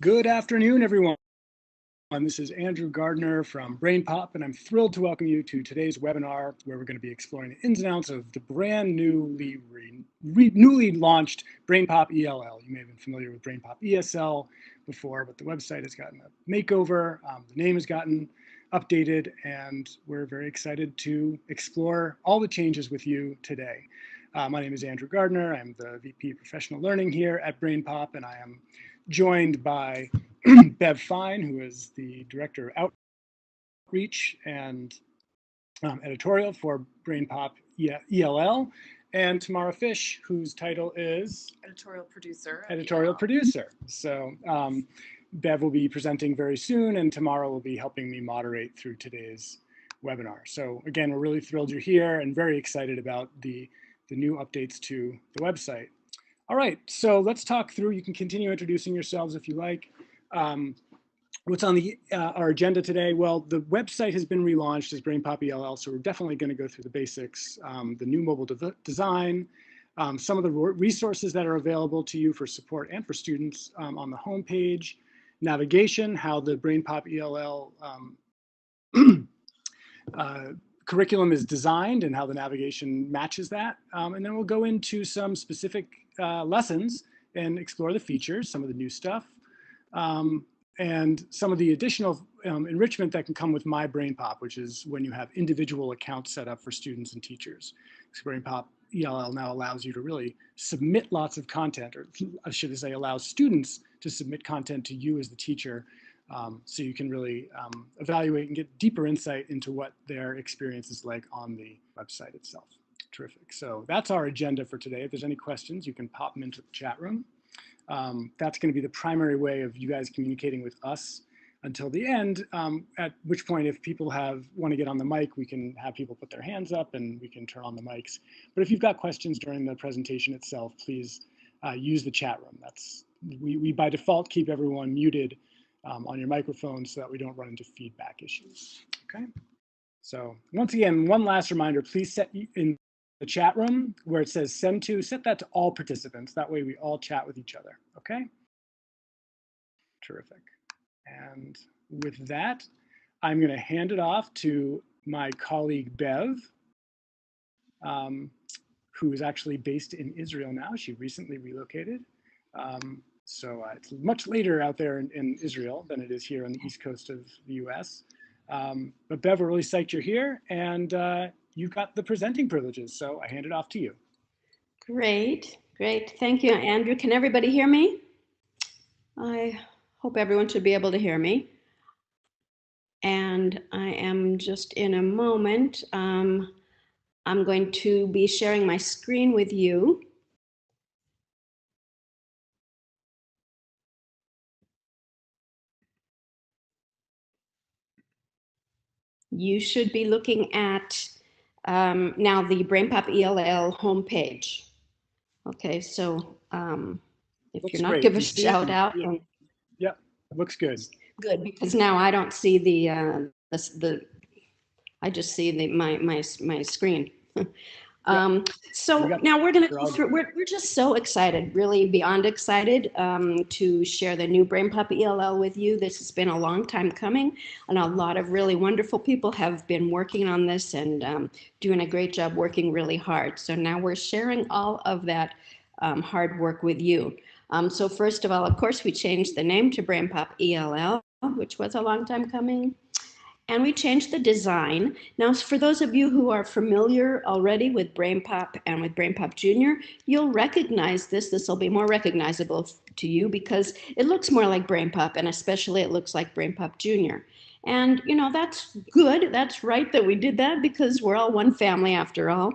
Good afternoon, everyone. This is Andrew Gardner from BrainPOP, and I'm thrilled to welcome you to today's webinar, where we're going to be exploring the ins and outs of the brand newly launched BrainPOP ELL. You may have been familiar with BrainPOP ESL before, but the website has gotten a makeover. The name has gotten updated, and we're very excited to explore all the changes with you today. My name is Andrew Gardner. I'm the VP of Professional Learning here at BrainPOP, and I am joined by Bev Fine, who is the Director of Outreach and Editorial for BrainPOP ELL, and Tamara Fish, whose title is Editorial Producer. Editorial Producer. So Bev will be presenting very soon, and Tamara will be helping me moderate through today's webinar. So again, we're really thrilled you're here and very excited about the new updates to the website. All right, so let's talk through. You can continue introducing yourselves if you like. What's on our agenda today? Well, the website has been relaunched as BrainPOP ELL, so we're definitely going to go through the basics, the new mobile design, some of the resources that are available to you for support and for students on the homepage, navigation, how the BrainPOP ELL curriculum is designed and how the navigation matches that. And then we'll go into some specific lessons and explore the features, some of the new stuff, and some of the additional enrichment that can come with My BrainPOP, which is when you have individual accounts set up for students and teachers. So BrainPOP ELL now allows you to really submit lots of content, or should I say allows students to submit content to you as the teacher, so you can really evaluate and get deeper insight into what their experience is like on the website itself. Terrific. So that's our agenda for today. If there's any questions, you can pop them into the chat room. That's going to be the primary way of you guys communicating with us until the end, at which point if people want to get on the mic, we can have people put their hands up and we can turn on the mics. But if you've got questions during the presentation itself, please use the chat room. We by default keep everyone muted on your microphone so that we don't run into feedback issues. Okay. So once again, one last reminder, please set in the chat room where it says send to, set that to all participants. That way we all chat with each other, okay? Terrific. And with that, I'm gonna hand it off to my colleague Bev, who is actually based in Israel now. She recently relocated. So it's much later out there in Israel than it is here on the East Coast of the US. But Bev, we're really psyched you're here, and you've got the presenting privileges, so I hand it off to you. Great, great. Thank you, Andrew. Can everybody hear me? I hope everyone should be able to hear me. And I am just in a moment, I'm going to be sharing my screen with you. You should be looking at now the BrainPOP ELL homepage. Okay, so if Looks you're not, great. give a shout out. Yeah. Yep, looks good. Good, because now I don't see the I just see my screen. So now we're going to go through, we're just so excited, really beyond excited to share the new BrainPOP ELL with you. This has been a long time coming, and a lot of really wonderful people have been working on this and doing a great job, working really hard. So now we're sharing all of that hard work with you. So first of all, of course, we changed the name to BrainPOP ELL, which was a long time coming. And we changed the design. Now, for those of you who are familiar already with BrainPOP and with BrainPOP Junior, you'll recognize this. This will be more recognizable to you because it looks more like BrainPOP, and especially it looks like BrainPOP Junior. And, you know, that's good. That's right that we did that because we're all one family after all.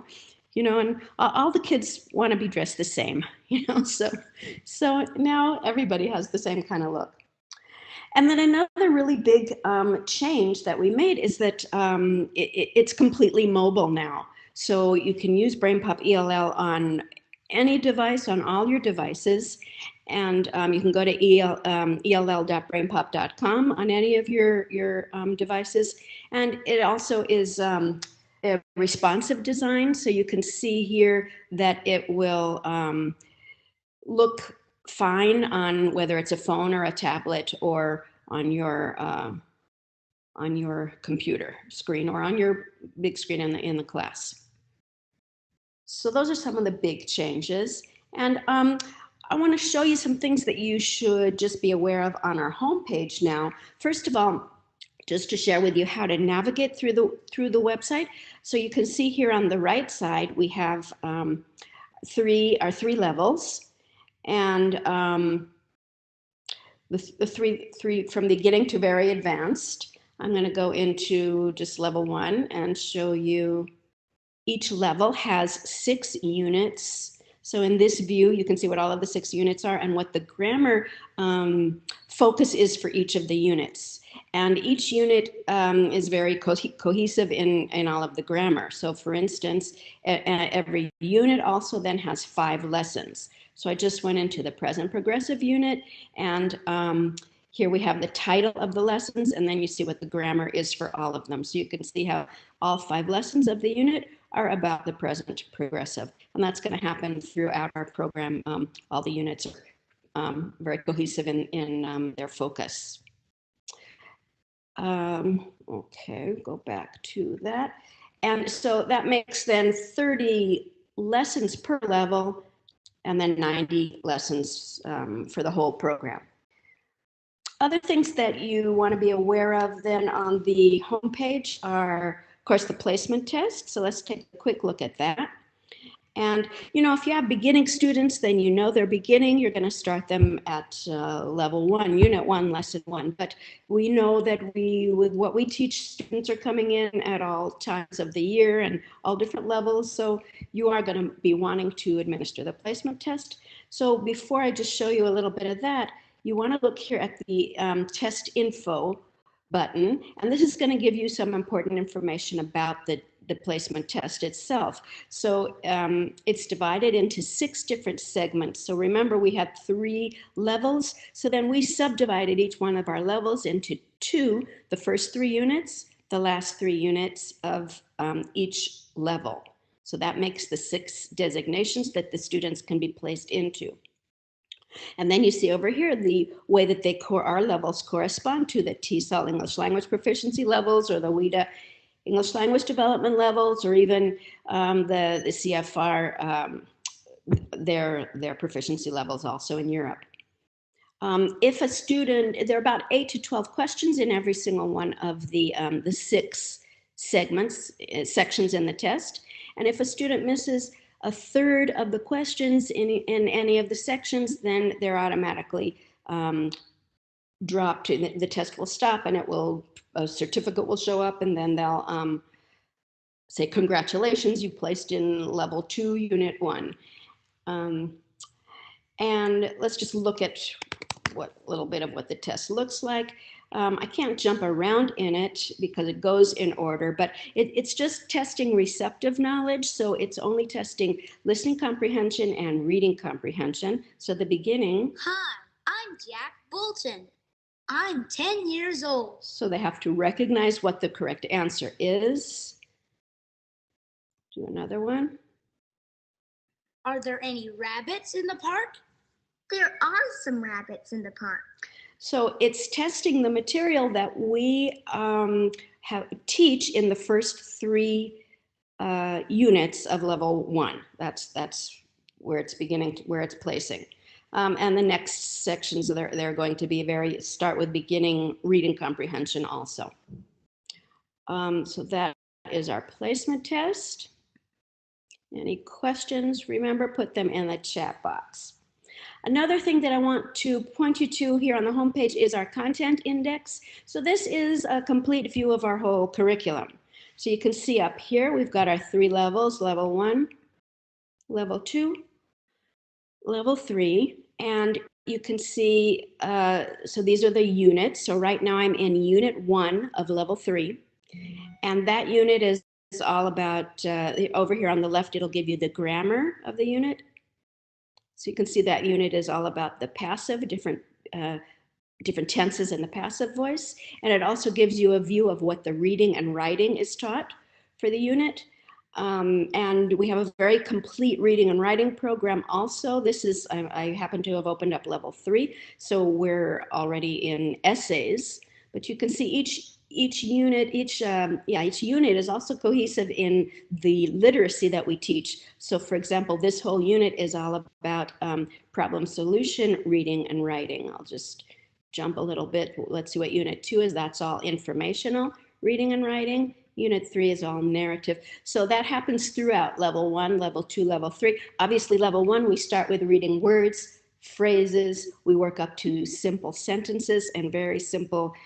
You know, and all the kids want to be dressed the same, you know, so now everybody has the same kind of look. And then another really big change that we made is that it's completely mobile now. So you can use BrainPOP ELL on any device, on all your devices. And you can go to ell.brainpop.com on any of your devices. And it also is a responsive design. So you can see here that it will look fine on whether it's a phone or a tablet or on your computer screen or on your big screen in the class. So those are some of the big changes. And I want to show you some things that you should just be aware of on our homepage now. First of all, just to share with you how to navigate through the website. So you can see here on the right side, we have our three levels, and the three from beginning to very advanced. I'm going to go into just level 1 and show you each level has 6 units. So in this view, you can see what all of the 6 units are and what the grammar focus is for each of the units. And each unit is very cohesive in all of the grammar. So for instance, every unit also then has 5 lessons. So I just went into the present progressive unit, and here we have the title of the lessons, and then you see what the grammar is for all of them. So you can see how all 5 lessons of the unit are about the present progressive. And that's going to happen throughout our program. All the units are very cohesive in their focus. Okay, go back to that. And so that makes then 30 lessons per level, and then 90 lessons for the whole program. Other things that you want to be aware of then on the homepage are, of course, the placement test. So let's take a quick look at that. And, you know, if you have beginning students, then you know they're beginning. You're going to start them at level 1, unit 1, lesson 1. But we know that with what we teach, students are coming in at all times of the year and all different levels. So you are going to be wanting to administer the placement test. So before I just show you a little bit of that, you want to look here at the test info button. And this is going to give you some important information about the placement test itself. So it's divided into 6 different segments. So remember, we had 3 levels. So then we subdivided each one of our levels into 2, the first 3 units, the last 3 units of each level. So that makes the 6 designations that the students can be placed into. And then you see over here the way that our levels correspond to the TESOL English Language Proficiency levels, or the WIDA English Language Development levels, or even the CFR, their proficiency levels also in Europe. If a student, there are about 8 to 12 questions in every single one of the 6 sections in the test. And if a student misses a third of the questions in any of the sections, then they're automatically dropped. The test will stop, and a certificate will show up, and then they'll say, congratulations, you placed in level 2, unit 1. And let's just look at a little bit of what the test looks like. I can't jump around in it because it goes in order, but it's just testing receptive knowledge. So it's only testing listening comprehension and reading comprehension. So the beginning. Hi, I'm Jack Bolton. I'm 10 years old. So they have to recognize what the correct answer is. Do another one. Are there any rabbits in the park? There are some rabbits in the park. So it's testing the material that we teach in the first 3 units of level 1. That's where it's beginning, where it's placing. And the next sections, they're going to be start with beginning reading comprehension also. So that is our placement test. Any questions? Remember, put them in the chat box. Another thing that I want to point you to here on the homepage is our content index. So this is a complete view of our whole curriculum. So you can see up here, we've got our 3 levels, level 1, level 2, level 3, and you can see, so these are the units. So right now I'm in unit 1 of level 3, and that unit is all about, over here on the left, it'll give you the grammar of the unit. So you can see that unit is all about the passive, different tenses in the passive voice. And it also gives you a view of what the reading and writing is taught for the unit. And we have a very complete reading and writing program also. This is, I happen to have opened up level 3, so we're already in essays, but you can see each unit is also cohesive in the literacy that we teach. So for example, this whole unit is all about problem solution, reading and writing. I'll just jump a little bit. Let's see what unit 2 is. That's all informational reading and writing. Unit 3 is all narrative. So that happens throughout level 1, level 2, level 3. Obviously, level 1, we start with reading words, phrases. We work up to simple sentences and very simple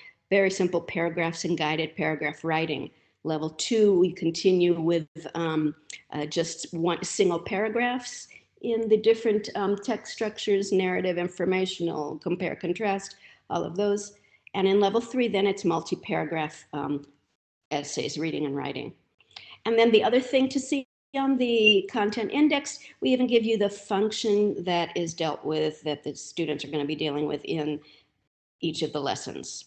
paragraphs and guided paragraph writing. Level 2, we continue with just single paragraphs in the different text structures, narrative, informational, compare, contrast, all of those. And in level 3, then it's multi-paragraph essays, reading and writing. And then the other thing to see on the content index, we even give you the function that is dealt with, that the students are going to be dealing with in each of the lessons.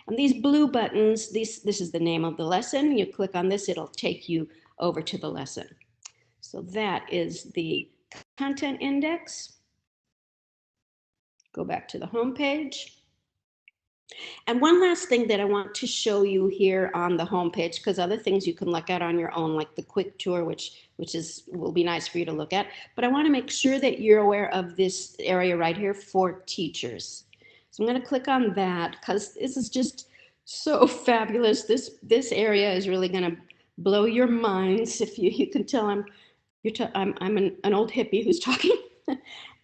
And these blue buttons, this is the name of the lesson. You click on this, it'll take you over to the lesson. So that is the content index. Go back to the home page. And one last thing that I want to show you here on the home page, because other things you can look at on your own, like the quick tour, which will be nice for you to look at. But I want to make sure that you're aware of this area right here for teachers. So I'm going to click on that because this is just so fabulous. This area is really going to blow your minds. If you can tell I'm an old hippie who's talking.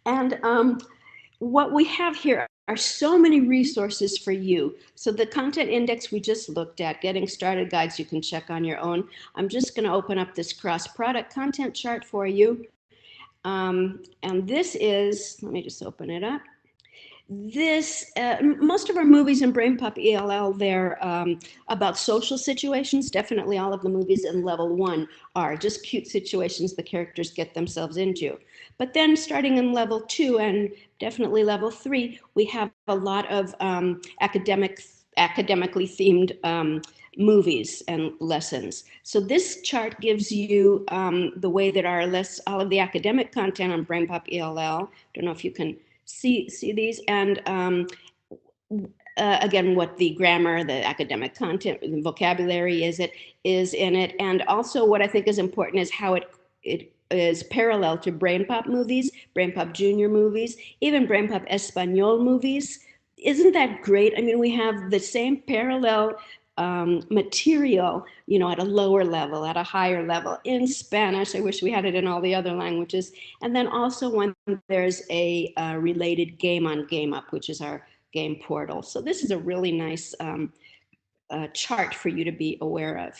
And what we have here are so many resources for you. So the content index we just looked at, getting started guides you can check on your own. I'm just going to open up this cross-product content chart for you. And this is, let me just open it up. This, most of our movies in BrainPOP ELL, they're about social situations. Definitely all of the movies in level 1 are just cute situations the characters get themselves into. But then starting in level 2 and definitely level 3, we have a lot of academically themed movies and lessons. So this chart gives you the way that all of the academic content on BrainPOP ELL, don't know if you can see these, and again, what the grammar, the academic content, the vocabulary is in it, and also what I think is important is how it is parallel to BrainPOP movies, BrainPOP Junior movies, even BrainPOP Espanol movies. Isn't that great? I mean, we have the same parallel material, you know, at a lower level, at a higher level in Spanish. I wish we had it in all the other languages. And then also when there's a related game on GameUp, which is our game portal. So this is a really nice chart for you to be aware of.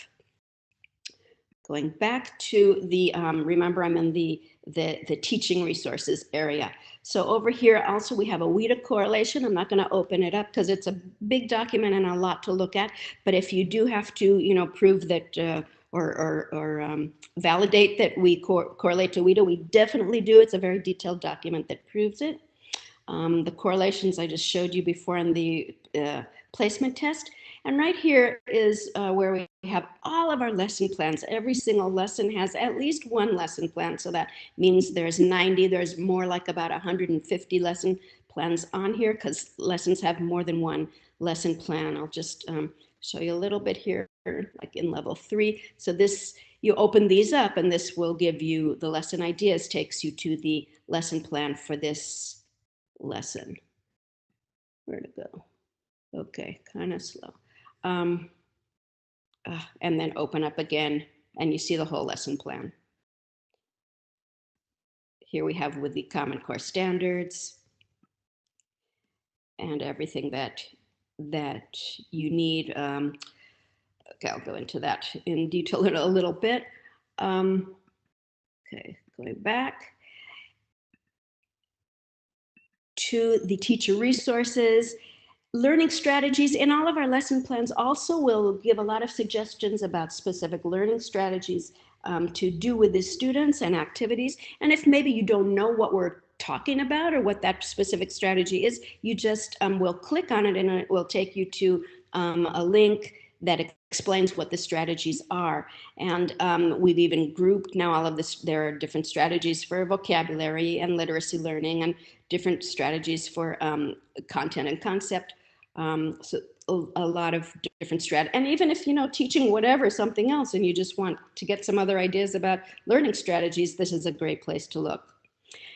Going back to the, remember I'm in the teaching resources area. So over here also we have a WIDA correlation. I'm not going to open it up because it's a big document and a lot to look at. But if you do have to, you know, prove that or validate that we correlate to WIDA, we definitely do. It's a very detailed document that proves it. The correlations I just showed you before in the placement test. And right here is where we have all of our lesson plans. Every single lesson has at least one lesson plan. So that means there's 90, there's more like about 150 lesson plans on here because lessons have more than one lesson plan. I'll just show you a little bit here, like in level 3. So this, you open these up and this will give you the lesson ideas, takes you to the lesson plan for this lesson. Where to go? Okay, kind of slow. And then open up again and you see the whole lesson plan. Here we have with the Common Core standards and everything that you need. Okay, I'll go into that in detail in a little bit. Okay, going back to the teacher resources. Learning strategies in all of our lesson plans also will give a lot of suggestions about specific learning strategies to do with the students and activities. And if maybe you don't know what we're talking about or what that specific strategy is, you just will click on it and it will take you to a link that explains what the strategies are. And we've even grouped now all of this. There are different strategies for vocabulary and literacy learning, and different strategies for content and concept. So a lot of different strategies. And even if, teaching whatever, something else, and you just want to get some other ideas about learning strategies, this is a great place to look.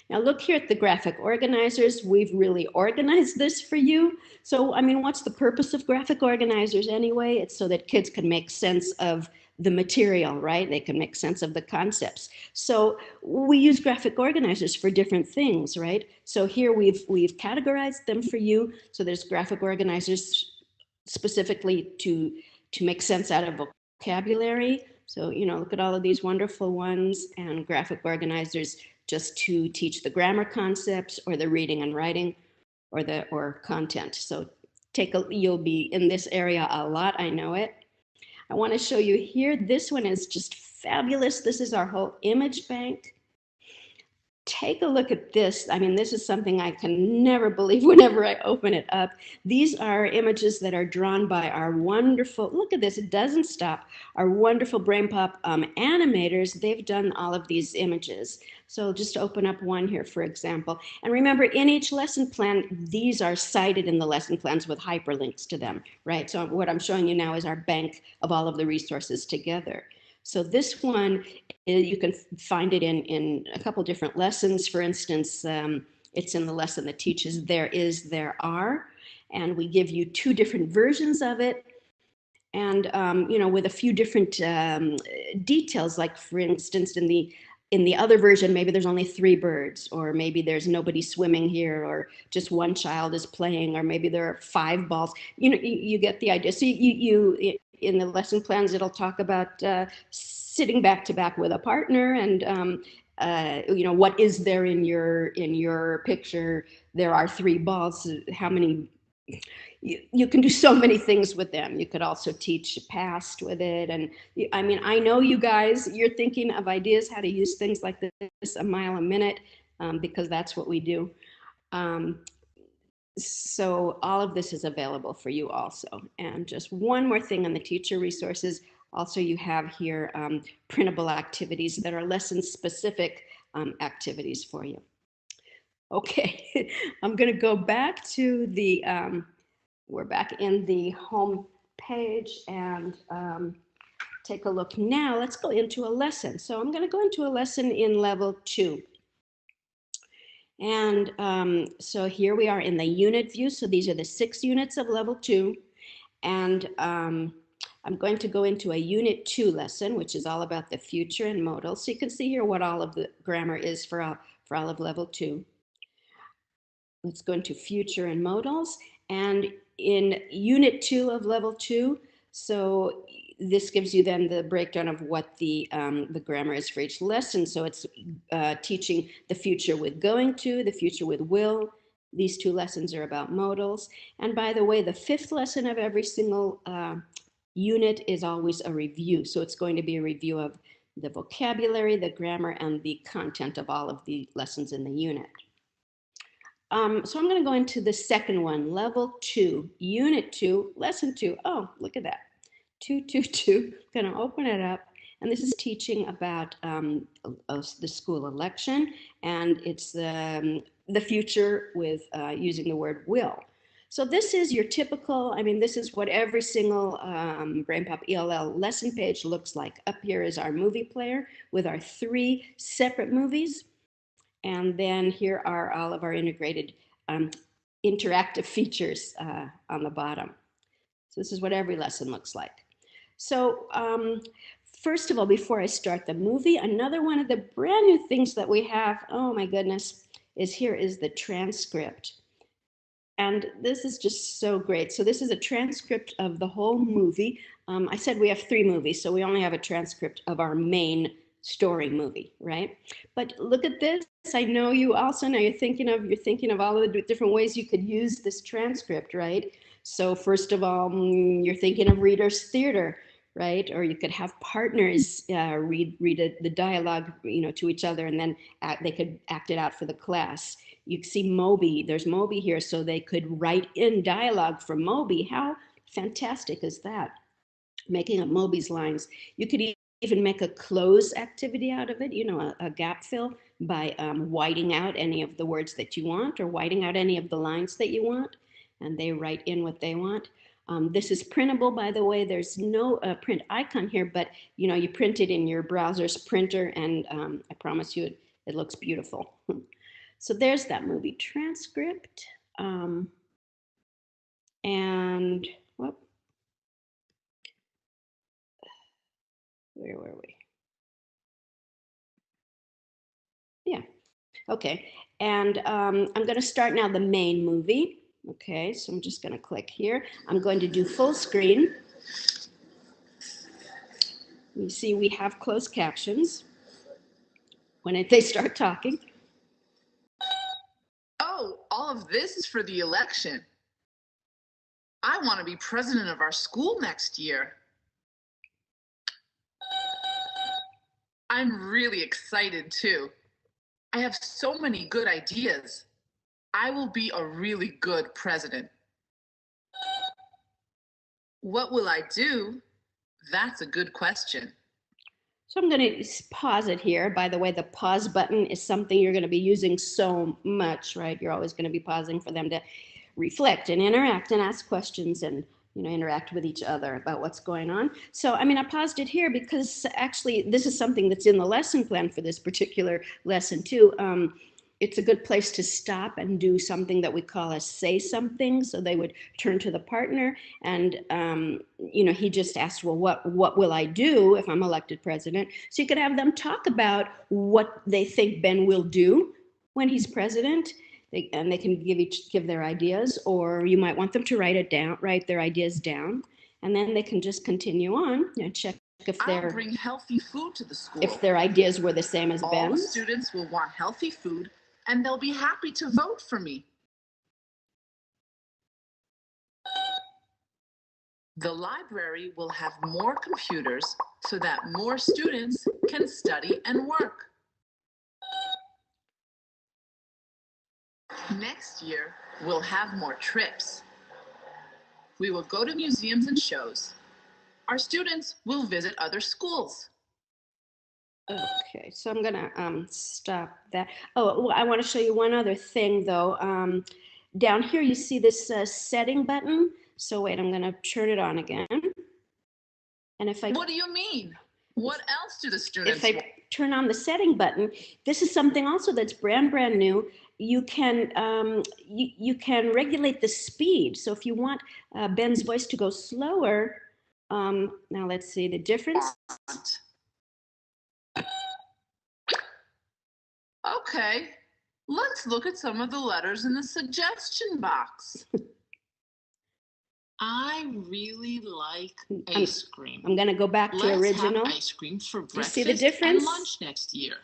Now look here at the graphic organizers. We've really organized this for you. So, what's the purpose of graphic organizers anyway? It's so that kids can make sense of the material, right? They can make sense of the concepts. So we use graphic organizers for different things, right? So here we've categorized them for you. So there's graphic organizers specifically to make sense out of vocabulary. So, look at all of these wonderful ones, and graphic organizers just to teach the grammar concepts or the reading and writing or content. So you'll be in this area a lot, I know it. I want to show you here, this one is just fabulous. This is our whole image bank. Take a look at this. This is something I can never believe whenever I open it up. These are images that are drawn by our wonderful, look at this, it doesn't stop, our wonderful BrainPOP animators. They've done all of these images. So just open up one here, for example. And remember, in each lesson plan, these are cited in the lesson plans with hyperlinks to them, right? So what I'm showing you now is our bank of all of the resources together. So this one, you can find it in a couple different lessons. For instance, it's in the lesson that teaches there is, there are, and we give you 2 different versions of it. And, with a few different details, like for instance, in the other version, maybe there's only 3 birds, or maybe there's nobody swimming here, or just one child is playing, or maybe there are 5 balls. You get the idea. So you in the lesson plans, it'll talk about sitting back to back with a partner, and what is there in your picture? There are 3 balls. How many? You can do so many things with them. You could also teach past with it. And I know you guys, you're thinking of ideas how to use things like this a mile a minute, because that's what we do. So all of this is available for you also. And just one more thing on the teacher resources. Also, you have here printable activities that are lesson specific activities for you. Okay, I'm going to go back to the, we're back in the home page, and take a look now. Let's go into a lesson. So I'm going to go into a lesson in level 2. And so here we are in the unit view. So these are the 6 units of level 2. And I'm going to go into a unit 2 lesson, which is all about the future and modal. So you can see here what all of the grammar is for all of level 2. Let's go into future and modals. And in unit 2 of level 2, so this gives you then the breakdown of what the grammar is for each lesson. So it's teaching the future with going to, the future with will. These 2 lessons are about modals. And by the way, the 5th lesson of every single unit is always a review. So it's going to be a review of the vocabulary, the grammar, and the content of all of the lessons in the unit. So I'm going to go into the second one, level 2, unit 2, lesson 2. Oh, look at that. 222. I'm going to open it up. And this is teaching about the school election. And it's the future with using the word will. So this is your typical, this is what every single BrainPOP ELL lesson page looks like. Up here is our movie player with our 3 separate movies. And then here are all of our integrated interactive features on the bottom. So this is what every lesson looks like. So first of all, before I start the movie, another one of the brand new things that we have, oh my goodness, is here is the transcript. And this is just so great. So this is a transcript of the whole movie. I said we have 3 movies, so we only have a transcript of our main story movie, right? But look at this. I know you also now you're thinking of all of the different ways you could use this transcript, right? So first of all, you're thinking of reader's theater, right? Or you could have partners read the dialogue, to each other, and then they could act it out for the class. You see Moby. There's Moby here, so they could write in dialogue for Moby. How fantastic is that? making up Moby's lines. You could even make a close activity out of it, you know, a gap fill by whiting out any of the words that you want or whiting out any of the lines that you want, and they write in what they want. This is printable, by the way. There's no print icon here, but you know, you print it in your browser's printer, and I promise you it looks beautiful. So there's that movie transcript. And whoop, where were we? Yeah, okay. And I'm going to start now the main movie. Okay, so I'm just going to click here. I'm going to do full screen. You see we have closed captions when they start talking. Oh, all of this is for the election. I want to be president of our school next year. I'm really excited too. I have so many good ideas. I will be a really good president. What will I do? That's a good question. So I'm going to pause it here. By the way, the pause button is something you're going to be using so much, right? You're always going to be pausing for them to reflect and interact and ask questions and, you know, interact with each other about what's going on. So, I mean, I paused it here because actually this is something that's in the lesson plan for this particular lesson too. It's a good place to stop and do something that we call a say something. So they would turn to the partner and, you know, he just asked, well, what will I do if I'm elected president? So you could have them talk about what they think Ben will do when he's president. And they can give their ideas, or you might want them to write their ideas down, and then they can just continue on and check if I'll bring healthy food to the school. If their ideas were the same as Ben's. All the students will want healthy food, and they'll be happy to vote for me. The library will have more computers so that more students can study and work. Next year, we'll have more trips. We will go to museums and shows. Our students will visit other schools. Okay, so I'm gonna stop that. Oh, well, I want to show you one other thing though. Down here you see this setting button. So wait, I'm gonna turn it on again. And if I— What do you mean? What else do the students want? If I turn on the setting button, this is something also that's brand new. You can you can regulate the speed. So if you want Ben's voice to go slower, now let's see the difference. Okay, let's look at some of the letters in the suggestion box. I really like ice cream. I'm going to go back to original. Let's have ice cream for breakfast you see the difference? And lunch next year.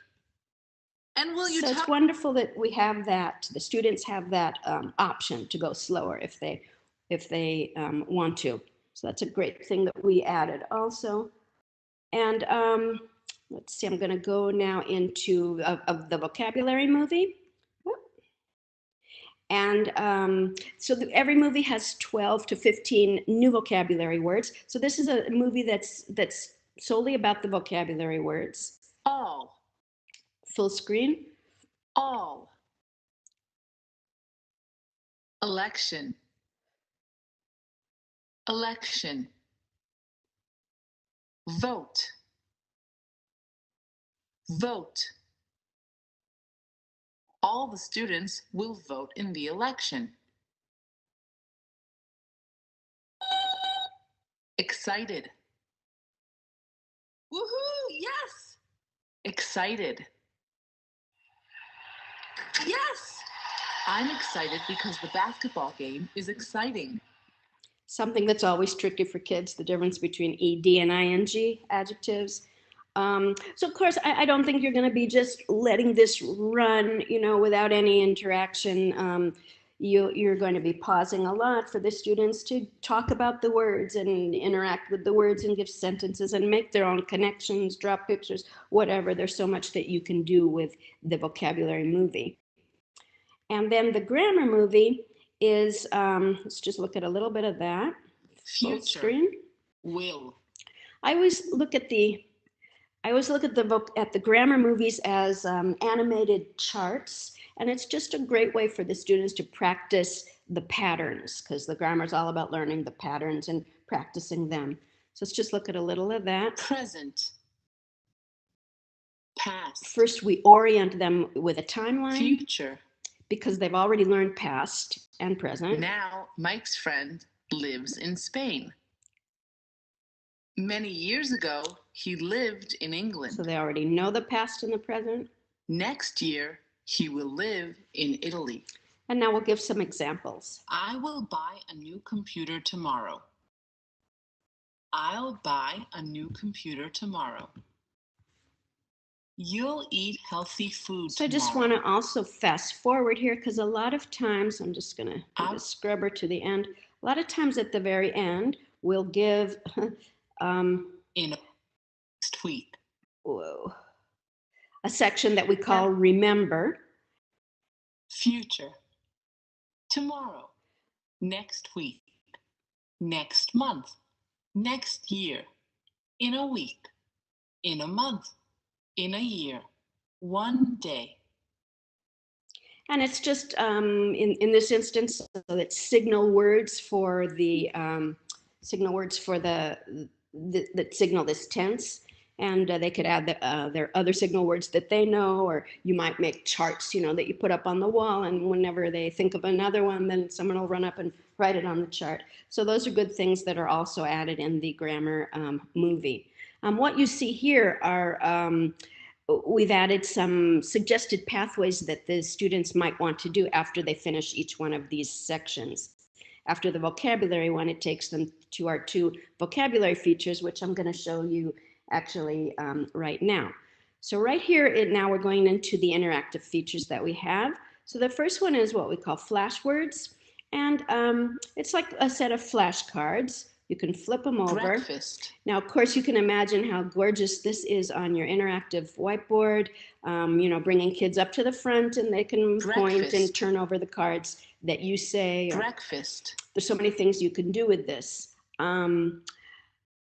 And will you? So it's wonderful that we have that. The students have that option to go slower if they want to. So that's a great thing that we added also. And let's see. I'm going to go now into the vocabulary movie. And so every movie has 12 to 15 new vocabulary words. So this is a movie that's solely about the vocabulary words. All. Full screen. All. Election. Election. Vote. Vote. All the students will vote in the election. Excited. Woohoo! Yes! Excited. Yes! I'm excited because the basketball game is exciting. Something that's always tricky for kids, the difference between ED and ING adjectives. So of course, I don't think you're going to be just letting this run, you know, without any interaction. You're going to be pausing a lot for the students to talk about the words and interact with the words and give sentences and make their own connections, draw pictures, whatever. There's so much that you can do with the vocabulary movie. And then the grammar movie is, let's just look at a little bit of that. Future. Full screen. Will. I always look at the grammar movies as animated charts, and it's just a great way for the students to practice the patterns, because the grammar is all about learning the patterns and practicing them. So let's just look at a little of that. Present. Past. First, we orient them with a timeline. Future. Because they've already learned past and present. Now, Mike's friend lives in Spain. Many years ago, he lived in England. So they already know the past and the present. Next year, he will live in Italy. And now we'll give some examples. I will buy a new computer tomorrow. I'll buy a new computer tomorrow. You'll eat healthy food So tomorrow. I just want to also fast forward here, because a lot of times, I'm just going to do the scrubber to the end. A lot of times at the very end, we'll give in a tweet. A section that we call remember. Future. Tomorrow. Next week. Next month. Next year. In a week. In a month. In a year. One day. And it's just in this instance, so it's signal words for the that signal this tense, and they could add their other signal words that they know, or you might make charts, that you put up on the wall, and whenever they think of another one, then someone will run up and write it on the chart. So those are good things that are also added in the grammar movie. What you see here are we've added some suggested pathways that the students might want to do after they finish each one of these sections. After the vocabulary one, it takes them to our 2 vocabulary features, which I'm going to show you actually right now. So right here, now we're going into the interactive features that we have. So the first one is what we call flashwords. And it's like a set of flashcards. You can flip them over. Breakfast. Now, of course, you can imagine how gorgeous this is on your interactive whiteboard, bringing kids up to the front, and they can point and turn over the cards that you say. Breakfast. There's so many things you can do with this.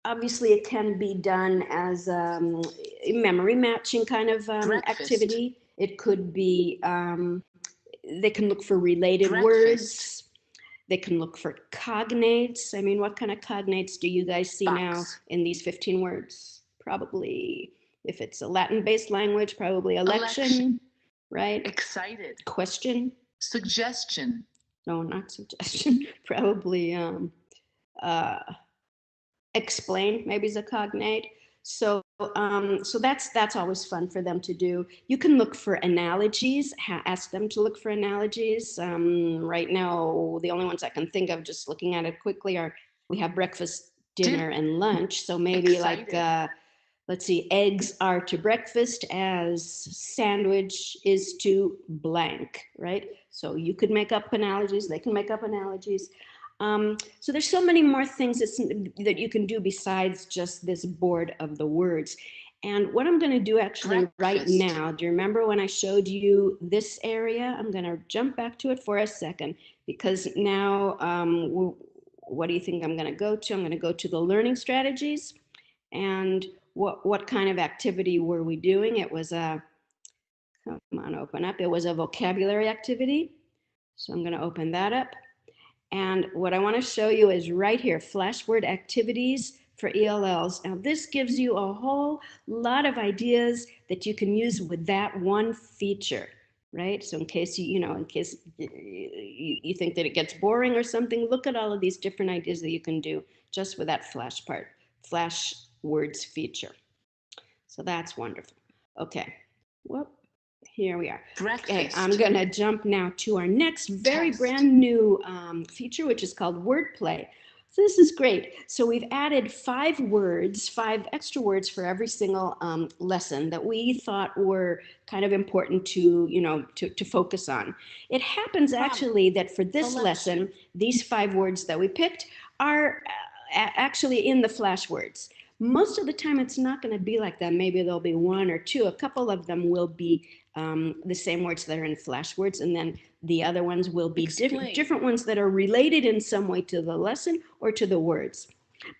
Obviously, it can be done as a memory matching kind of activity. It could be, they can look for related words. They can look for cognates. I mean, what kind of cognates do you guys see now in these 15 words? Probably, if it's a Latin-based language, probably election, right? Excited. Question. Suggestion. No, not suggestion. Probably explain, maybe is a cognate. So that's always fun for them to do. You can look for analogies, ask them to look for analogies. Right now, the only ones I can think of, just looking at it quickly, are we have breakfast, dinner, and lunch. So maybe like, let's see, eggs are to breakfast as sandwich is to blank, right? So you could make up analogies, they can make up analogies. So there's so many more things that you can do besides just this board of the words. And what I'm going to do actually right now, do you remember when I showed you this area? I'm going to jump back to it for a second, because now, what do you think I'm going to go to? I'm going to go to the learning strategies. And what kind of activity were we doing? It was a, come on, open up. It was a vocabulary activity. So I'm going to open that up. And what I want to show you is right here, flashword activities for ELLs. Now this gives you a whole lot of ideas that you can use with that one feature, right? So in case you think that it gets boring or something, look at all of these different ideas that you can do just with that flashwords feature. So that's wonderful. Okay, whoop. Here we are. Okay, I'm going to jump now to our next very brand new feature, which is called wordplay. So this is great. So we've added 5 words, 5 extra words for every single lesson that we thought were kind of important to, to focus on. It happens actually that for this lesson, these 5 words that we picked are actually in the flashwords. Most of the time, it's not going to be like that. Maybe there'll be 1 or 2. A couple of them will be the same words that are in flashwords, and then the other ones will be different ones that are related in some way to the lesson or to the words.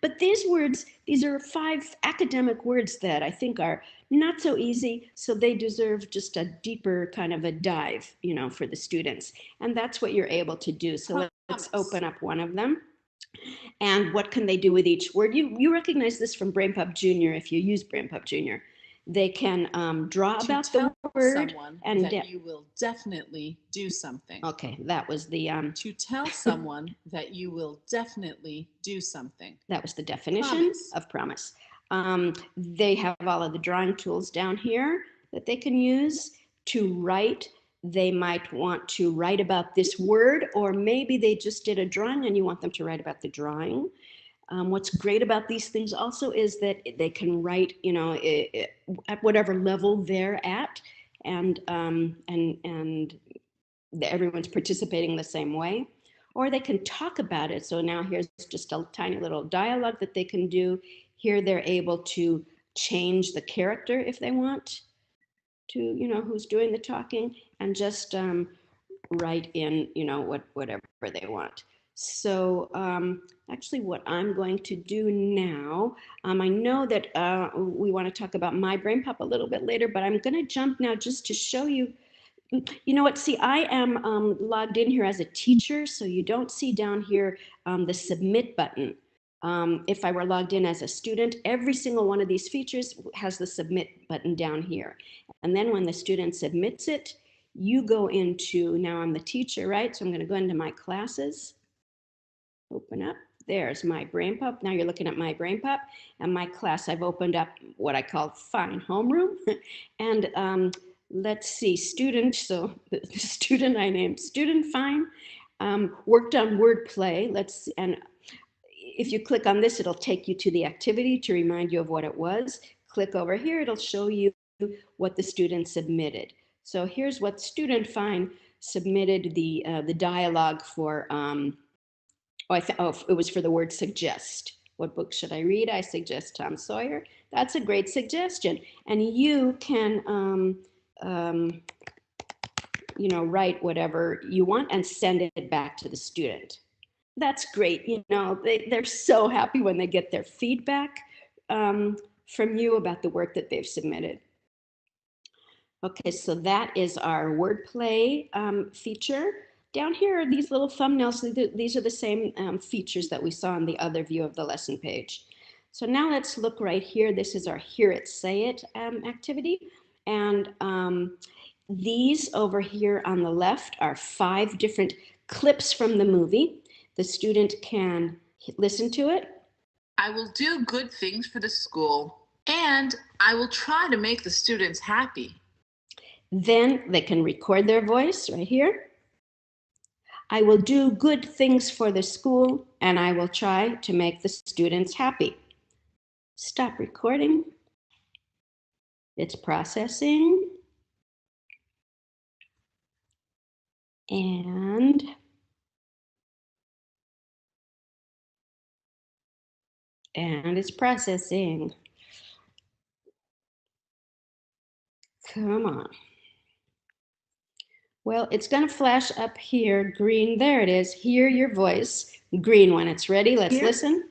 But these words, these are 5 academic words that I think are not so easy, so they deserve just a deeper kind of a dive, you know, for the students. And that's what you're able to do. So let's open up one of them. And what can they do with each word? You recognize this from BrainPOP Junior if you use BrainPOP Junior. They can draw about the word and that you will definitely do something. Okay, that was the To tell someone that you will definitely do something. That was the definition of promise. They have all of the drawing tools down here that they can use to write. They might want to write about this word, or maybe they just did a drawing and you want them to write about the drawing. What's great about these things also is that they can write, you know, at whatever level they're at, and everyone's participating the same way. Or they can talk about it. So now here's just a tiny little dialogue that they can do. Here they're able to change the character if they want to, you know, who's doing the talking, and just write in, you know, whatever they want. So actually what I'm going to do now, I know that we want to talk about My BrainPOP a little bit later, but I'm going to jump now just to show you. You know what, see, I am logged in here as a teacher, so you don't see down here the submit button. If I were logged in as a student, every single one of these features has the submit button down here. And then when the student submits it, you go into, now I'm the teacher, right? So I'm going to go into my classes, open up. There's My BrainPOP. Now you're looking at My BrainPOP, and my class, I've opened up what I call Fine Homeroom. And let's see, student, so the student I named Student Fine, worked on wordplay. And if you click on this, it'll take you to the activity to remind you of what it was. Click over here, it'll show you what the student submitted. So here's what Student Fine submitted, the dialogue for, it was for the word suggest. What book should I read? I suggest Tom Sawyer. That's a great suggestion. And you can, you know, write whatever you want and send it back to the student. That's great. You know, they're so happy when they get their feedback from you about the work that they've submitted. Okay, so that is our wordplay feature. Down here are these little thumbnails. These are the same features that we saw in the other view of the lesson page. So now let's look right here. This is our Hear It, Say It activity. And these over here on the left are 5 different clips from the movie. The student can listen to it. I will do good things for the school, and I will try to make the students happy. Then they can record their voice right here. I will do good things for the school, and I will try to make the students happy. Stop recording. It's processing. And it's processing. Come on. Well, it's going to flash up here, green. There it is. Hear your voice. Green when it's ready. Let's listen.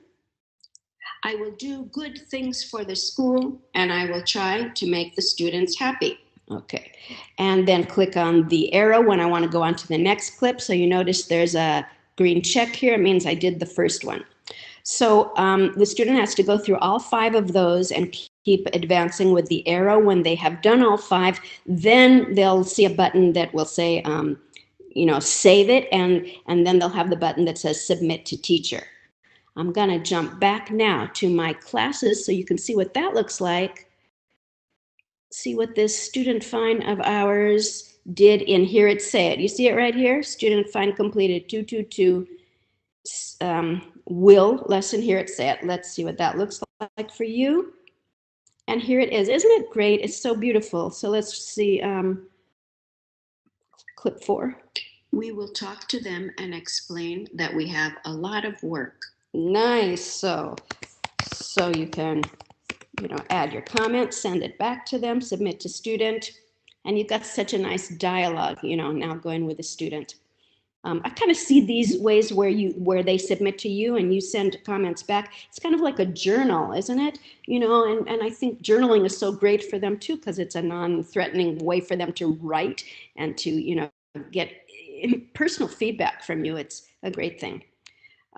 I will do good things for the school, and I will try to make the students happy. Okay. And then click on the arrow when I want to go on to the next clip. So you notice there's a green check here. It means I did the first one. So the student has to go through all 5 of those and keep advancing with the arrow. When they have done all 5, then they'll see a button that will say, you know, save it, and then they'll have the button that says submit to teacher. I'm going to jump back now to my classes so you can see what that looks like. See what this Student Fine of ours did in Hear It, Say It. You see it right here? Student Fine completed 222 will lesson. Hear It, Say It. Let's see what that looks like for you. And here it is. Isn't it great? It's so beautiful. So let's see clip 4. We will talk to them and explain that we have a lot of work. Nice. So you can, you know, add your comments, send it back to them, submit to student, and you've got such a nice dialogue, you know, now going with the student. I kind of see these ways where they submit to you and you send comments back. It's kind of like a journal, isn't it? You know, and I think journaling is so great for them too, because it's a non-threatening way for them to write and to, you know, get personal feedback from you. It's a great thing.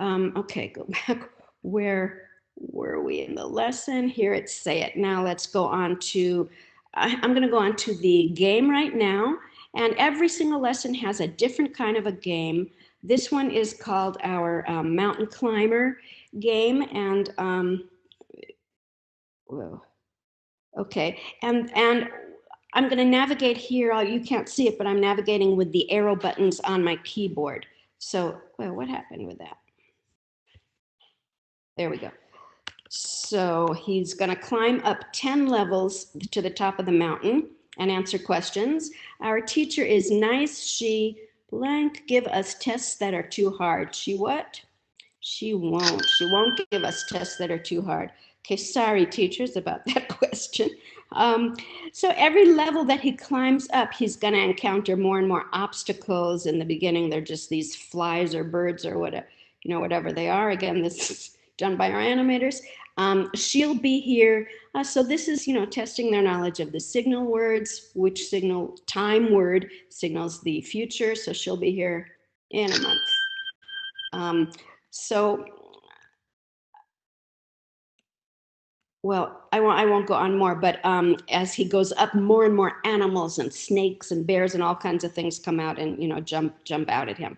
Okay, go back. Where were we in the lesson? Here it's say it. Now let's go on to, I'm going to go on to the game right now. And every single lesson has a different kind of a game. This one is called our mountain climber game. And, whoa. Okay, and I'm going to navigate here. You can't see it, but I'm navigating with the arrow buttons on my keyboard. So, well, what happened with that? There we go. So he's going to climb up 10 levels to the top of the mountain and answer questions. Our teacher is nice. She blank give us tests that are too hard. She what? She won't. She won't give us tests that are too hard. Okay, sorry, teachers, about that question. So every level that he climbs up, he's going to encounter more and more obstacles. In the beginning, they're just these flies or birds or whatever, you know, whatever they are. Again, this is done by our animators. She'll be here. So this is, you know, testing their knowledge of the signal words, which signal time word signals the future. So she'll be here in a month. Well, I won't go on more, but as he goes up, more and more animals and snakes and bears and all kinds of things come out and, you know, jump out at him.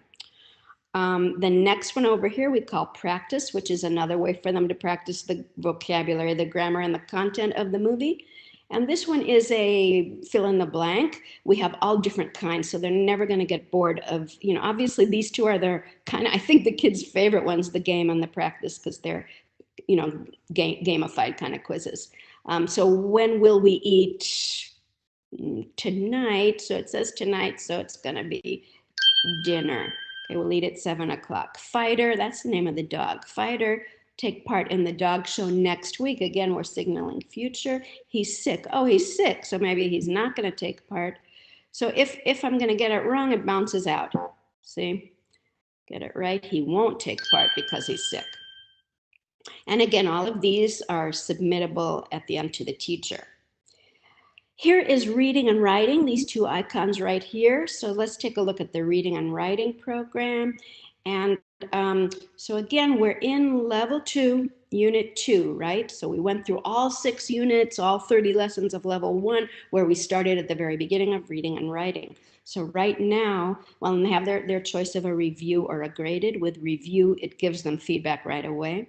The next one over here we call practice, which is another way for them to practice the vocabulary, the grammar, and the content of the movie. And this one is a fill in the blank. We have all different kinds, so they're never going to get bored of, you know, obviously these two are their kind of, I think the kids' favorite ones, the game and the practice, because they're, you know, gamified kind of quizzes. So when will we eat? Tonight. So it says tonight, so it's going to be dinner. Okay, we'll eat at 7 o'clock. Fighter, that's the name of the dog. Fighter, take part in the dog show next week. Again, we're signaling future. He's sick. Oh, he's sick, so maybe he's not going to take part. So if I'm going to get it wrong, it bounces out. See? Get it right. He won't take part because he's sick. And again, all of these are submittable at the end to the teacher. Here is reading and writing, these two icons right here. So let's take a look at the reading and writing program. And so again, we're in level 2, unit 2, right? So we went through all 6 units, all 30 lessons of level 1, where we started at the very beginning of reading and writing. So right now, well, they have their choice of a review or a graded. With review, it gives them feedback right away.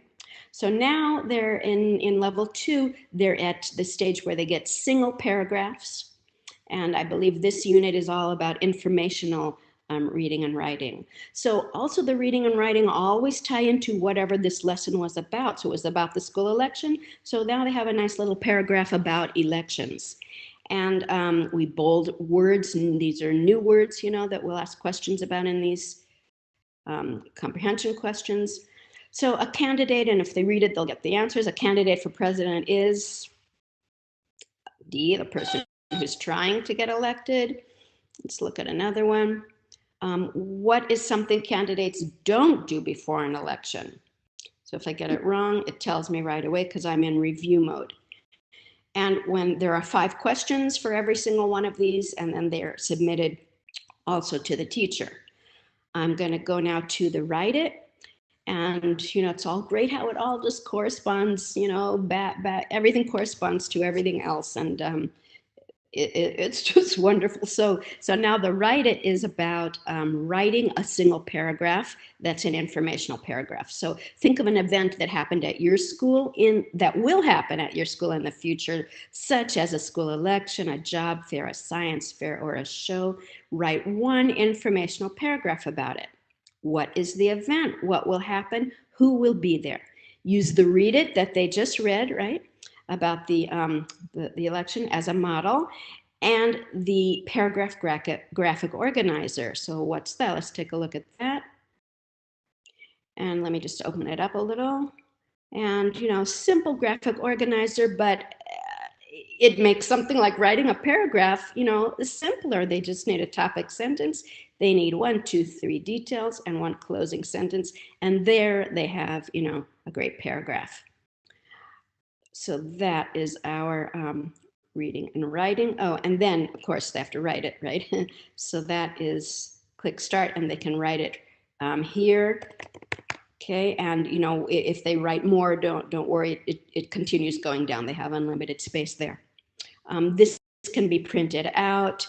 So now they're in level 2, they're at the stage where they get single paragraphs. And I believe this unit is all about informational reading and writing. So also the reading and writing always tie into whatever this lesson was about. So it was about the school election. So now they have a nice little paragraph about elections. And we bold words, and these are new words, you know, that we'll ask questions about in these comprehension questions. So a candidate, and if they read it, they'll get the answers. A candidate for president is D, the person who's trying to get elected. Let's look at another one. What is something candidates don't do before an election? So if I get it wrong, it tells me right away because I'm in review mode. And when there are 5 questions for every single one of these, and then they're submitted also to the teacher. I'm going to go now to the write it. And, you know, it's all great how it all just corresponds, you know, everything corresponds to everything else. And it's just wonderful. So now the write it is about writing a single paragraph that's an informational paragraph. So think of an event that happened at your school that will happen at your school in the future, such as a school election, a job fair, a science fair, or a show. Write one informational paragraph about it. What is the event? What will happen? Who will be there? Use the read it that they just read, right? About the election as a model, and the paragraph graphic organizer. So what's that? Let's take a look at that. And let me just open it up a little. And, you know, simple graphic organizer, but it makes something like writing a paragraph, you know, simpler. They just need a topic sentence, They need 1, 2, 3 details and 1 closing sentence. And there they have, you know, a great paragraph. So that is our reading and writing. Oh, and then of course they have to write it, right? So that is click start and they can write it here. Okay, and you know, if they write more, don't worry, it continues going down. They have unlimited space there. This can be printed out,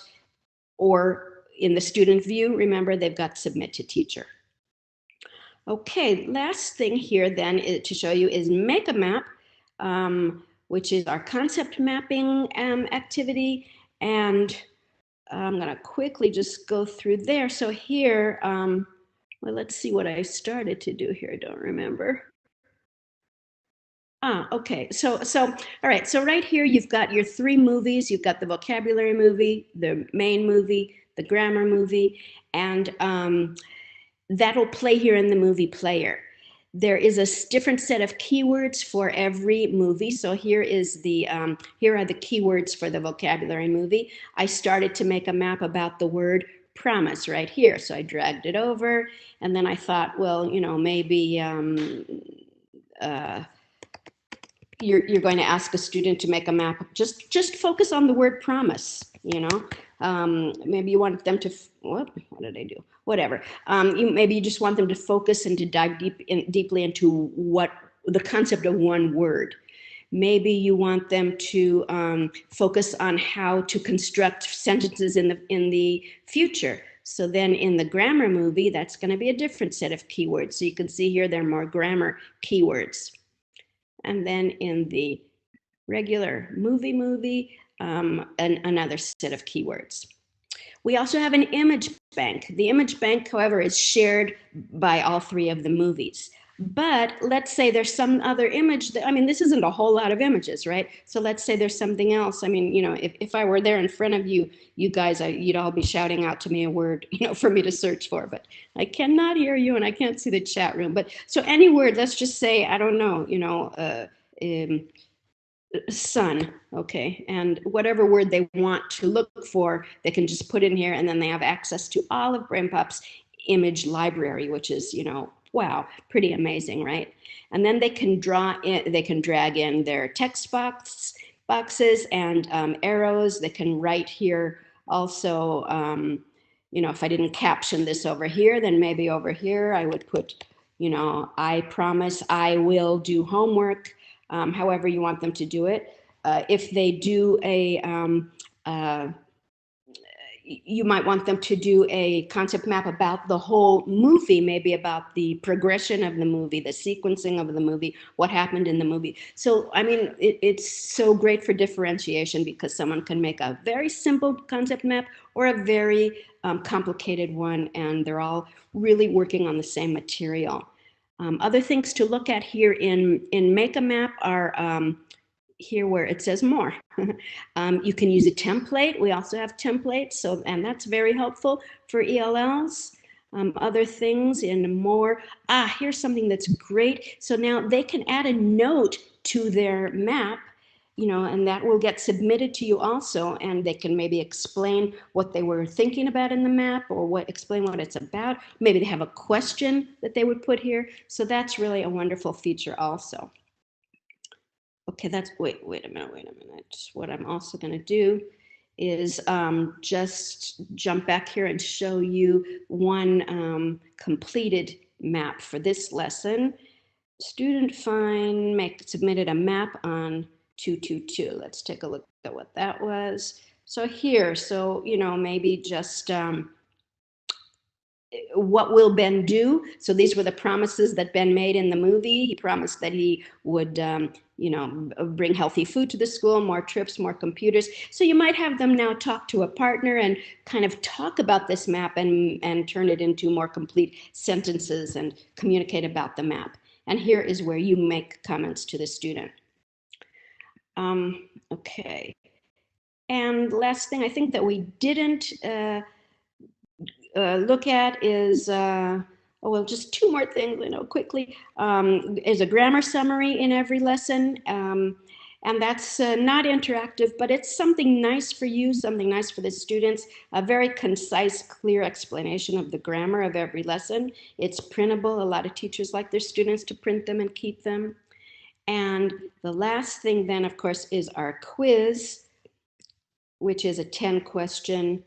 or in the student view, remember they've got submit to teacher. Okay, last thing here then to show you is make a map, which is our concept mapping activity. And I'm gonna quickly just go through there. So here, well, let's see what I started to do here. I don't remember. Okay. So all right. So right here, you've got your 3 movies. You've got the vocabulary movie, the main movie, the grammar movie, and that'll play here in the movie player. There is a different set of keywords for every movie. So here is the here are the keywords for the vocabulary movie. I started to make a map about the word promise right here. So I dragged it over, and then I thought, well, you know, maybe you're going to ask a student to make a map. Just focus on the word promise. You know, maybe you want them to. What did I do? Whatever. Maybe you just want them to focus and to dive deeply into what the concept of one word. Maybe you want them to focus on how to construct sentences in the future. So then in the grammar movie, that's going to be a different set of keywords. So you can see here there are more grammar keywords. And then in the regular movie, another set of keywords. We also have an image bank. The image bank, however, is shared by all 3 of the movies. But let's say there's some other image that, I mean, this isn't a whole lot of images, right? So let's say there's something else. I mean, you know, if I were there in front of you, you guys, you'd all be shouting out to me a word, you know, for me to search for, but I cannot hear you and I can't see the chat room. But so any word, let's just say, I don't know, you know, sun, okay, and whatever word they want to look for, they can just put in here, and then they have access to all of BrainPOP's image library, which is, you know, wow, pretty amazing, right? And then they can drag in their text boxes and arrows. They can write here also, you know, if I didn't caption this over here, then maybe over here I would put, you know, I promise I will do homework. However you want them to do it. If they do you might want them to do a concept map about the whole movie, maybe about the progression of the movie, the sequencing of the movie, what happened in the movie. So, I mean, it's so great for differentiation because someone can make a very simple concept map or a very complicated one, and they're all really working on the same material. Other things to look at here in Make a Map are here where it says more. You can use a template. We also have templates, so and that's very helpful for ELLs. Other things in more. Here's something that's great. So now they can add a note to their map, you know, and that will get submitted to you also, and they can maybe explain what they were thinking about in the map or explain what it's about. Maybe they have a question that they would put here. So that's really a wonderful feature also. Okay, that's, wait a minute. What I'm also gonna do is just jump back here and show you one completed map for this lesson. Student Fine submitted a map on 222. Let's take a look at what that was. So here, so, you know, maybe just what will Ben do? So these were the promises that Ben made in the movie. He promised that he would, you know, bring healthy food to the school, more trips, more computers. So you might have them now talk to a partner and kind of talk about this map and turn it into more complete sentences and communicate about the map. And here is where you make comments to the student. Okay. And last thing I think that we didn't look at is, well, just 2 more things, you know, quickly, is a grammar summary in every lesson. And that's not interactive, but it's something nice for you, something nice for the students, a very concise, clear explanation of the grammar of every lesson. It's printable. A lot of teachers like their students to print them and keep them. And the last thing then, of course, is our quiz, which is a 10-question,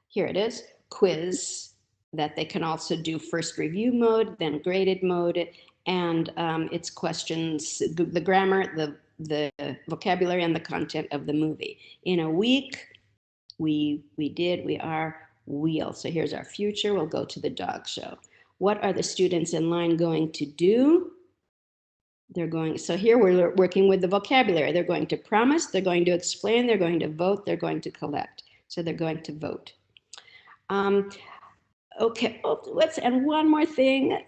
here it is, quiz that they can also do first review mode, then graded mode, and it's questions, the grammar, the vocabulary, and the content of the movie. In a week, we are, will. So here's our future. We'll go to the dog show. What are the students in line going to do? They're going, so here we're working with the vocabulary. They're going to promise, they're going to explain, they're going to vote, they're going to collect. So they're going to vote. Okay, and one more thing.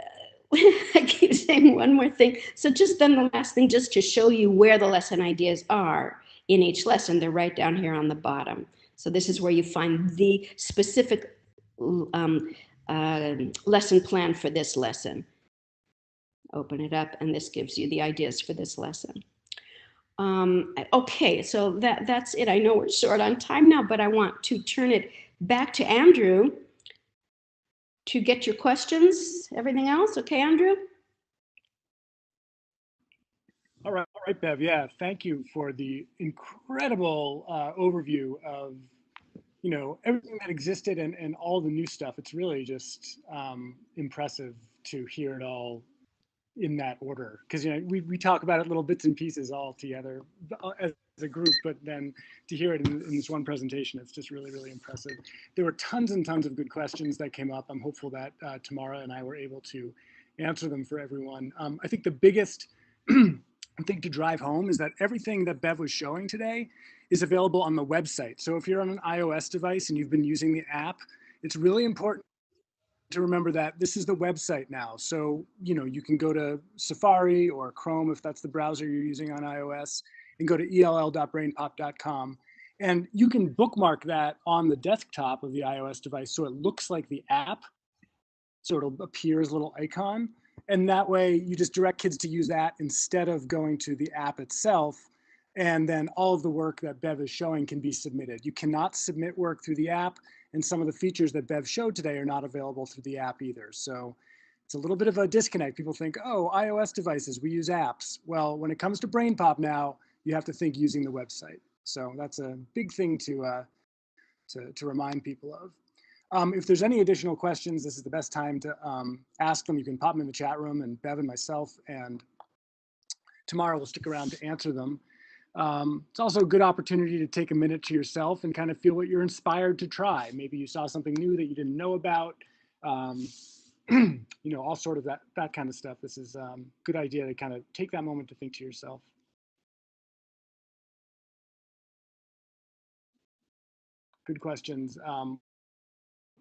I keep saying one more thing. So just then the last thing, just to show you where the lesson ideas are in each lesson, they're right down here on the bottom. So this is where you find the specific lesson plan for this lesson. Open it up, and this gives you the ideas for this lesson. Okay, so that's it. I know we're short on time now, but I want to turn it back to Andrew to get your questions, everything else. Okay, Andrew? All right, Bev. Yeah, thank you for the incredible overview of, everything that existed and all the new stuff. It's really just impressive to hear it all in that order, because we talk about it little bits and pieces all together as a group, but then to hear it in this one presentation, it's just really, really impressive. There were tons and tons of good questions that came up. I'm hopeful that Tamara and I were able to answer them for everyone. I think the biggest thing to drive home is that everything that Bev was showing today is available on the website. So if you're on an iOS device and you've been using the app, it's really important to remember that this is the website now. So, you can go to Safari or Chrome if that's the browser you're using on iOS, and go to ell.brainpop.com. And you can bookmark that on the desktop of the iOS device so it looks like the app. So it'll appear as a little icon. And that way you just direct kids to use that instead of going to the app itself. And then all of the work that Bev is showing can be submitted. You cannot submit work through the app, and some of the features that Bev showed today are not available through the app either. So it's a little bit of a disconnect. People think, oh, iOS devices, we use apps. Well, when it comes to BrainPOP now, you have to think using the website. So that's a big thing to remind people of. If there's any additional questions, this is the best time to ask them. You can pop them in the chat room, and Bev and myself and Tamara will stick around to answer them. It's also a good opportunity to take a minute to yourself and kind of feel what you're inspired to try. Maybe you saw something new that you didn't know about, all sort of that kind of stuff. This is a good idea to kind of take that moment to think to yourself. Good questions.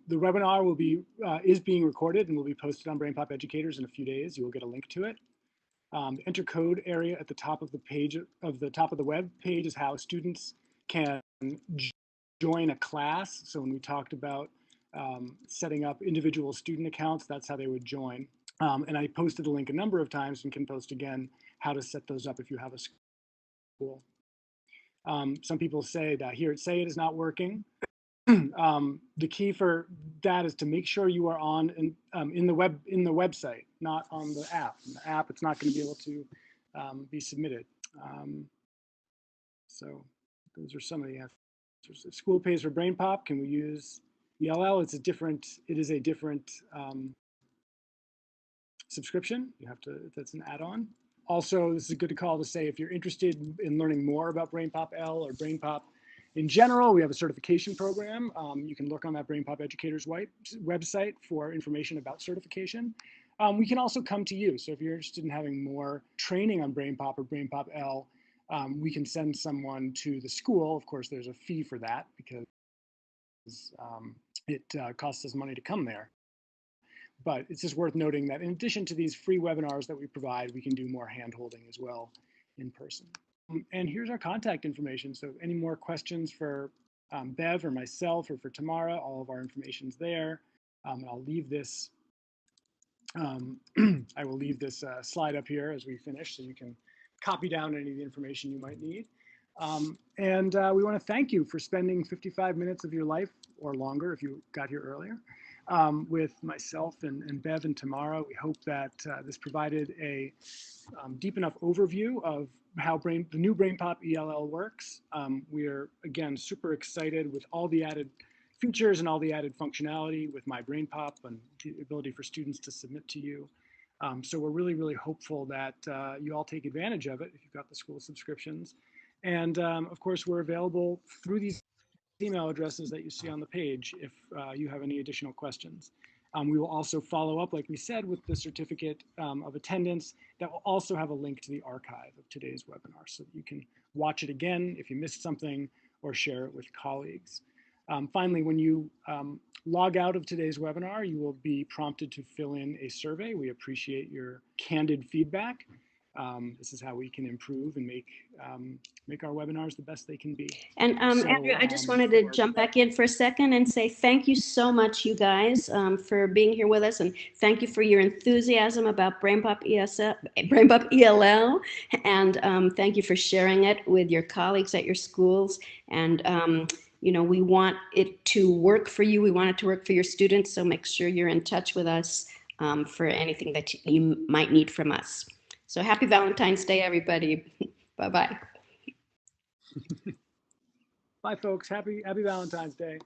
The webinar will be is being recorded and will be posted on BrainPOP Educators in a few days. You will get a link to it. The enter code area at the top of the page, of the web page, is how students can join a class. So when we talked about setting up individual student accounts, that's how they would join. And I posted a link a number of times and can post again how to set those up if you have a school. Some people say that here at Say It is not working. The key for that is to make sure you are on in the website, not on the app. In the app, it's not going to be able to be submitted. So those are some of the answers. If school pays for BrainPOP, can we use ELL? It is a different subscription. You have to, that's an add-on. Also, this is a good call to say if you're interested in learning more about BrainPOP ELL or BrainPOP in general, we have a certification program. You can look on that BrainPOP Educators website for information about certification. We can also come to you. So if you're interested in having more training on BrainPOP or BrainPOP ELL, we can send someone to the school. Of course, there's a fee for that because it costs us money to come there. But it's just worth noting that in addition to these free webinars that we provide, we can do more hand-holding as well in person. And here's our contact information. So any more questions for Bev or myself or for Tamara, all of our information's there. I'll leave this, I will leave this slide up here as we finish so you can copy down any of the information you might need. And we want to thank you for spending 55 minutes of your life or longer if you got here earlier with myself and Bev and Tamara. We hope that this provided a deep enough overview of how the new BrainPOP ELL works. We are, again, super excited with all the added features and all the added functionality with My BrainPOP and the ability for students to submit to you. So we're really, really hopeful that you all take advantage of it if you've got the school subscriptions. And of course, we're available through these email addresses that you see on the page if you have any additional questions. We will also follow up, like we said, with the certificate of attendance that will also have a link to the archive of today's webinar so that you can watch it again if you missed something or share it with colleagues. Finally, when you log out of today's webinar, you will be prompted to fill in a survey. We appreciate your candid feedback. This is how we can improve and make our webinars the best they can be. And Andrew, I just wanted to jump back in for a second and say thank you so much, you guys, for being here with us, and thank you for your enthusiasm about BrainPOP ESL, BrainPOP ELL, and thank you for sharing it with your colleagues at your schools. And you know, we want it to work for you. We want it to work for your students. So make sure you're in touch with us for anything that you might need from us. So happy Valentine's Day, everybody. Bye-bye. Bye, folks. Happy Valentine's Day.